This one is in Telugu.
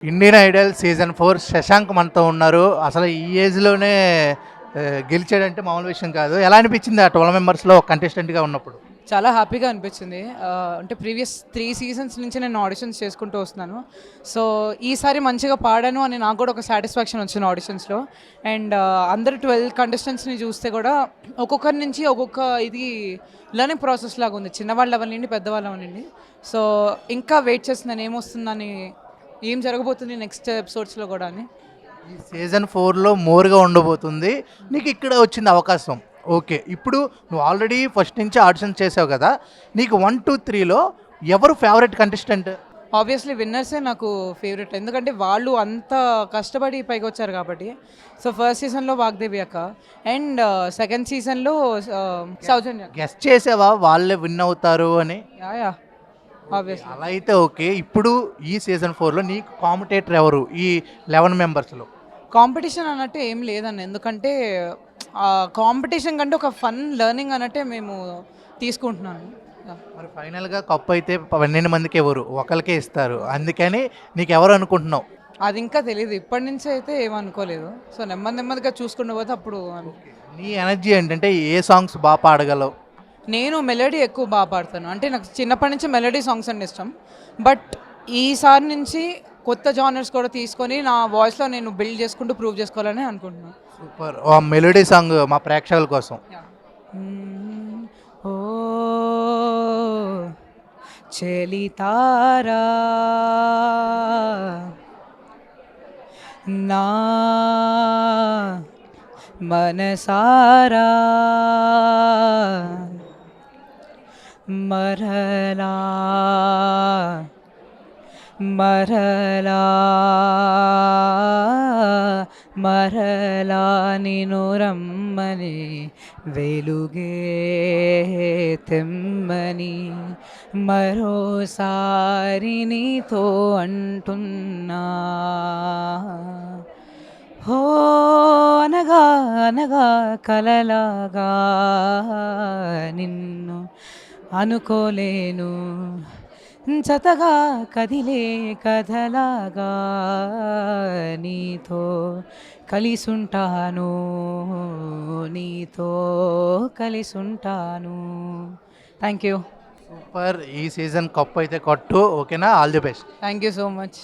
ఇండియన్ ఐడల్ సీజన్ 4 శశాంక్ మనతో ఉన్నారు. అసలు ఈ ఏజ్‌లోనే గెలిచాడంటే మామూలు విషయం కాదు. ఎలా అనిపించింది ఆ 12 మెంబర్స్‌లో ఒక కంటెస్టెంట్‌గా ఉన్నప్పుడు? చాలా హ్యాపీగా అనిపించింది. అంటే ప్రీవియస్ 3 సీజన్స్ నుంచి నేను ఆడిషన్స్ చేసుకుంటూ వస్తున్నాను. సో, ఈసారి మంచిగా పాడాను అని నాకు కూడా ఒక సాటిస్ఫాక్షన్ వచ్చింది ఆడిషన్స్‌లో. అండ్ అందరు 12 కంటెస్టెంట్స్‌ని చూస్తే కూడా ఒక్కొక్కరి నుంచి ఒక్కొక్క ఇది లెర్నింగ్ ప్రాసెస్ లాగా ఉంది. చిన్నవాళ్ళు అవ్వనివ్వండి, పెద్దవాళ్ళు అవ్వనివ్వండి. సో, ఇంకా వెయిట్ చేస్తున్నాను ఏమొస్తుందని, ఏం జరగబోతుంది నెక్స్ట్ ఎపిసోడ్స్‌లో కూడా అని. ఈ సీజన్ 4లో మోర్‌గా ఉండబోతుంది. నీకు ఇక్కడ వచ్చింది అవకాశం. ఓకే. ఇప్పుడు నువ్వు ఆల్రెడీ ఫస్ట్ నుంచి ఆడిషన్స్ చేసావు కదా! నీకు 1, 2, 3లో ఎవరు ఫేవరెట్ కంటెస్టెంట్? ఆబ్వియస్లీ విన్నర్సే నాకు ఫేవరెట్. ఎందుకంటే వాళ్ళు అంత కష్టపడి పైకొచ్చారు కాబట్టి. సో, ఫస్ట్ సీజన్‌లో వాగ్దేవి అక్క అండ్ సెకండ్ సీజన్‌లో సౌజన్య. గెస్ చేసావా వాళ్ళే విన్ అవుతారు అని? యాహ్! ఆబ్వియస్లీ. అలా అయితే ఓకే. ఇప్పుడు ఈ సీజన్ 4లో నీకు కాంపిటీటర్ ఎవరు? ఈ 11 మెంబర్స్‌లో? కాంపిటీషన్ అన్నట్టు ఏం లేదండి. ఎందుకంటే కాంపిటీషన్ కంటే ఒక ఫన్ లెర్నింగ్ అన్నట్టే మేము తీసుకుంటున్నాను. యాహ్! మరి ఫైనల్‌గా కప్ అయితే 12 మందికి ఇవ్వరు. ఒకళ్ళకే ఇస్తారు. అందుకని నీకెవరు అనుకుంటున్నావు? అది ఇంకా తెలీదు. ఇప్పటి నుంచి అయితే ఏమనుకోలేదు. సో, నెమ్మదిగా చూసుకుంటూ పోతే అప్పుడు నీ ఎనర్జీ ఏంటంటే ఏ సాంగ్స్ పాడగలవు? నేను మెలోడీ ఎక్కువ పాడతాను. అంటే నాకు చిన్నప్పటి నుంచి మెలోడీ సాంగ్స్ అంటే ఇష్టం. బట్ ఈసారి నుంచి కొత్త జానర్స్ కూడా తీసుకొని నా వాయిస్‌లో నేను బిల్డ్ చేసుకుంటూ ప్రూవ్ చేసుకోవాలని అనుకుంటున్నాను. సూపర్. ఓ మెలోడీ సాంగ్ మా ప్రేక్షకుల కోసం. యాహ్! ఓహ్! చెలితారా నా మనసారా మరలా మరలా మరలా నిను రమ్మని వెలుగే తెమ్మని మరోసారి నీతో అంటున్నా హో అనగా అనగా కలలాగా నిన్ను అనుకోలేను జతగా కదిలే కథలాగా నీతో కలిసుంటాను నీతో కలిసుంటాను. Thank you. సూపర్. ఈ సీజన్ కప్ అయితే కొట్టు. ఓకేనా? All the best. Thank you so much.